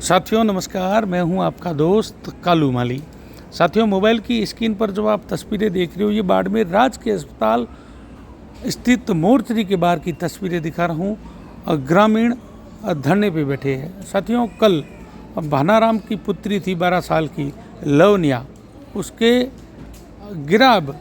साथियों नमस्कार, मैं हूं आपका दोस्त कालू माली। साथियों, मोबाइल की स्क्रीन पर जो आप तस्वीरें देख रहे हो, ये बाड़मेर राजकीय अस्पताल स्थित मोर्चरी के बाहर की तस्वीरें दिखा रहा हूं। ग्रामीण धरने पे बैठे हैं। साथियों, कल भानाराम की पुत्री थी 12 साल की लवनिया, उसके गिराब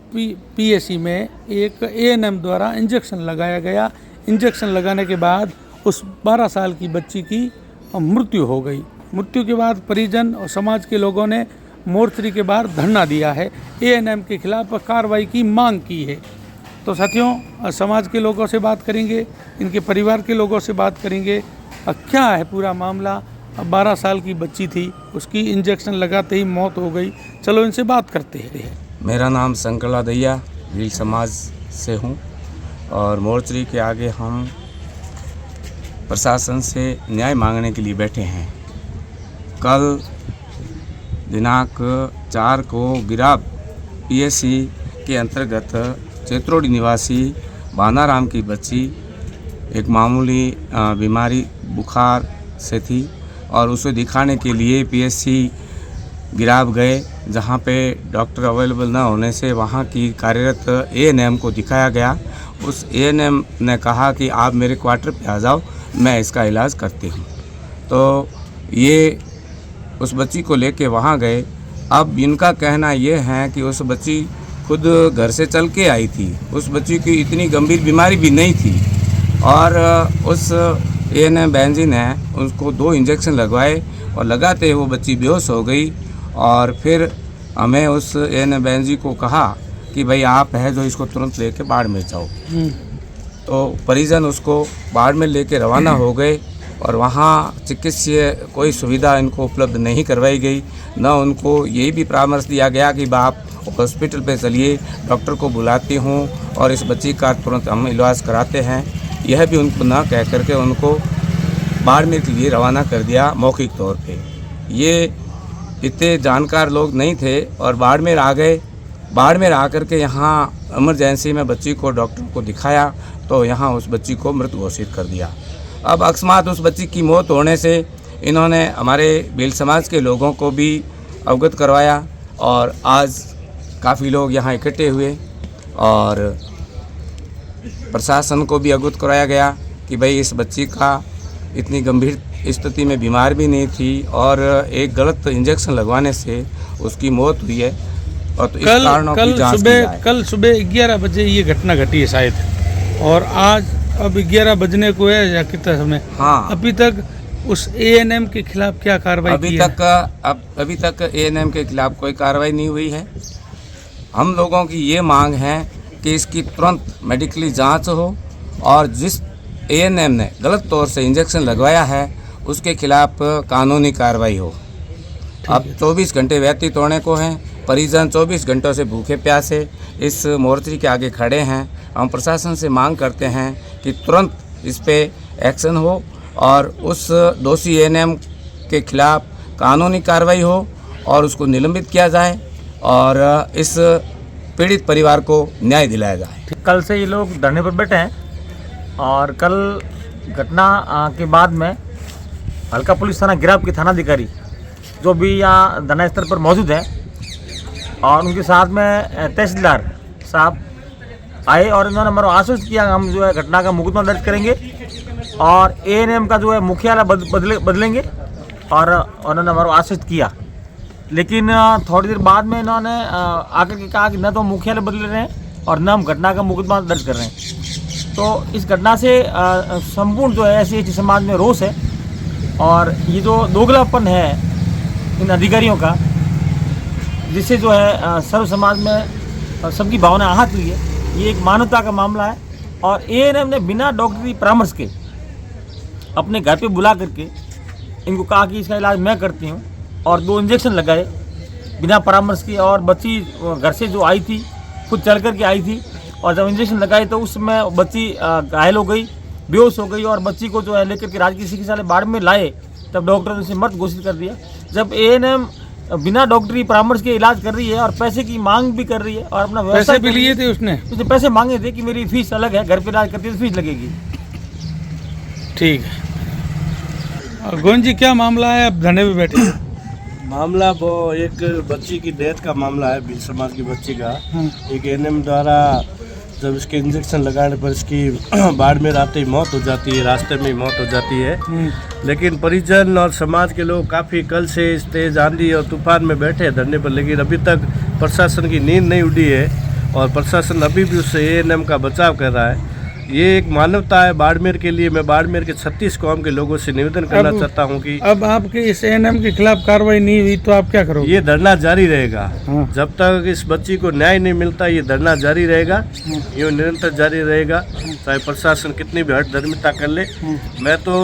पीएससी में एक एएनएम द्वारा इंजेक्शन लगाया गया। इंजेक्शन लगाने के बाद उस 12 साल की बच्ची की मृत्यु हो गई। मृत्यु के बाद परिजन और समाज के लोगों ने मोर्चरी के बाहर धरना दिया है, एएनएम के खिलाफ कार्रवाई की मांग की है। तो साथियों, समाज के लोगों से बात करेंगे, इनके परिवार के लोगों से बात करेंगे, क्या है पूरा मामला। 12 साल की बच्ची थी, उसकी इंजेक्शन लगाते ही मौत हो गई। चलो इनसे बात करते हैं। मेरा नाम शंकरला दैया, भील समाज से हूँ और मोर्चरी के आगे हम प्रशासन से न्याय मांगने के लिए बैठे हैं। कल दिनांक 4 को गिराब पीएससी के अंतर्गत चेत्रोडी निवासी भानाराम की बच्ची एक मामूली बीमारी बुखार से थी और उसे दिखाने के लिए पीएससी गिराब गए, जहां पे डॉक्टर अवेलेबल न होने से वहां की कार्यरत एएनएम को दिखाया गया। उस एएनएम ने कहा कि आप मेरे क्वार्टर पे आ जाओ, मैं इसका इलाज करती हूँ। तो ये उस बच्ची को लेके वहाँ गए। अब इनका कहना ये है कि उस बच्ची खुद घर से चल के आई थी, उस बच्ची की इतनी गंभीर बीमारी भी नहीं थी और उस एएनएम बहन जी ने उसको 2 इंजेक्शन लगवाए और लगाते वो बच्ची बेहोश हो गई। और फिर हमें उस एएनएम बहन जी को कहा कि भाई आप है जो इसको तुरंत लेके बाड़मेर जाओ। तो परिजन उसको बाड़मेर लेके रवाना हो गए और वहाँ चिकित्सीय कोई सुविधा इनको उपलब्ध नहीं करवाई गई। न उनको यही भी परामर्श दिया गया कि आप हॉस्पिटल पे चलिए, डॉक्टर को बुलाती हूँ और इस बच्ची का तुरंत हम इलाज कराते हैं। यह भी उनको न कह करके उनको बाड़मेर के लिए रवाना कर दिया मौखिक तौर पे। ये इतने जानकार लोग नहीं थे और बाड़मेर आ गए। बाड़मेर आकर के यहाँ इमरजेंसी में बच्ची को डॉक्टर को दिखाया तो यहाँ उस बच्ची को मृत घोषित कर दिया। अब अकस्मात उस बच्ची की मौत होने से इन्होंने हमारे भील समाज के लोगों को भी अवगत करवाया और आज काफ़ी लोग यहाँ इकट्ठे हुए और प्रशासन को भी अवगत कराया गया कि भाई इस बच्ची का इतनी गंभीर स्थिति में बीमार भी नहीं थी और एक गलत इंजेक्शन लगवाने से उसकी मौत हुई है। और तो इस कारणों की जांच की जाए। कल सुबह 11 बजे ये घटना घटी है शायद, और आज अब 11 बजने को है या कितना समय। हाँ, अभी तक उस एएनएम के खिलाफ क्या कार्रवाई की है? अभी तक एएनएम के खिलाफ कोई कार्रवाई नहीं हुई है। हम लोगों की ये मांग है कि इसकी तुरंत मेडिकली जांच हो और जिस एएनएम ने गलत तौर से इंजेक्शन लगवाया है उसके खिलाफ कानूनी कार्रवाई हो। अब 24 घंटे व्यतीत होने को हैं, परिजन 24 घंटों से भूखे प्यासे इस मोर्चरी के आगे खड़े हैं। हम प्रशासन से मांग करते हैं कि तुरंत इस पे एक्शन हो और उस दोषी एएनएम के खिलाफ कानूनी कार्रवाई हो और उसको निलंबित किया जाए और इस पीड़ित परिवार को न्याय दिलाया जाए। कल से ये लोग धरने पर बैठे हैं और कल घटना के बाद में हल्का पुलिस थाना गिराब के थानाधिकारी जो भी यहाँ धरना स्थल पर मौजूद है और उनके साथ में तहसीलदार साहब आए और इन्होंने हमारा आश्वस्त किया हम जो है घटना का मुकदमा दर्ज करेंगे और एएनएम का जो है मुख्यालय बदलेंगे और उन्होंने हमारा आश्वस्त किया। लेकिन थोड़ी देर बाद में इन्होंने आकर के कहा कि न तो मुख्यालय बदल रहे हैं और न हम घटना का मुकदमा दर्ज कर रहे हैं। तो इस घटना से संपूर्ण जो है ऐसी समाज में रोष है और ये जो दोगलापन है इन अधिकारियों का, जिससे जो है सर्व समाज में सबकी भावना आहत हुई है। ये एक मानवता का मामला है और एएनएम ने बिना डॉक्टरी परामर्श के अपने घर पे बुला करके इनको कहा कि इसका इलाज मैं करती हूँ और 2 इंजेक्शन लगाए बिना परामर्श के। और बच्ची घर से जो आई थी खुद चल कर के आई थी और जब इंजेक्शन लगाए तो उसमें बच्ची घायल हो गई, बेहोश हो गई और बच्ची को जो है लेकर के राजकीय चिकित्सालय बाड़मेर लाए तब डॉक्टर ने उसे मृत घोषित कर दिया। जब एएनएम बिना डॉक्टरी परामर्श के इलाज कर रही है और पैसे की मांग भी कर रही है और अपना पैसे भी लिए थे उसने पैसे मांगे थे कि मेरी फीस अलग है, घर पे इलाज करती है तो फीस लगेगी। ठीक है। गोविंद जी, क्या मामला है? आप धरने पे बैठे हैं। मामला वो एक बच्ची की डेथ का मामला है, भील समाज की बच्ची का। हाँ। एक एएनएम द्वारा जब इसके इंजेक्शन लगाने पर इसकी बाड़मेर आते ही मौत हो जाती है, रास्ते में ही मौत हो जाती है। लेकिन परिजन और समाज के लोग काफ़ी कल से इस तेज आंधी और तूफान में बैठे हैं धरने पर, लेकिन अभी तक प्रशासन की नींद नहीं उड़ी है और प्रशासन अभी भी उस एएनएम का बचाव कर रहा है। ये एक मानवता है बाड़मेर के लिए। मैं बाड़मेर के 36 कौम के लोगों से निवेदन करना चाहता हूँ कि अब आपके इस एएनएम के खिलाफ कार्रवाई नहीं हुई तो आप क्या करोगे? ये धरना जारी रहेगा। हाँ। जब तक इस बच्ची को न्याय नहीं मिलता ये धरना जारी रहेगा, ये निरंतर जारी रहेगा, चाहे प्रशासन कितनी भी हट धर्मिता कर ले। मैं तो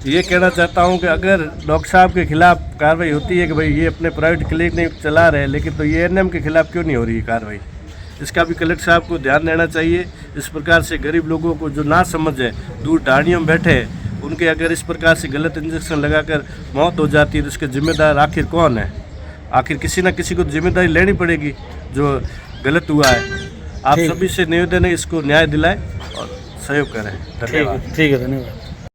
ये कहना चाहता हूँ कि अगर डॉक्टर साहब के खिलाफ कार्रवाई होती है कि भाई ये अपने प्राइवेट क्लिनिक चला रहे हैं, लेकिन तो ये एएनएम के खिलाफ क्यों नहीं हो रही है कार्रवाई? इसका भी कलेक्टर साहब को ध्यान देना चाहिए। इस प्रकार से गरीब लोगों को जो ना समझ है, दूर ढाणियों में बैठे हैं, उनके अगर इस प्रकार से गलत इंजेक्शन लगाकर मौत हो जाती है तो उसके जिम्मेदार आखिर कौन है? आखिर किसी न किसी को जिम्मेदारी लेनी पड़ेगी जो गलत हुआ है। आप सभी से निवेदन है इसको न्याय दिलाएं और सहयोग करें। धन्यवाद। ठीक है, धन्यवाद।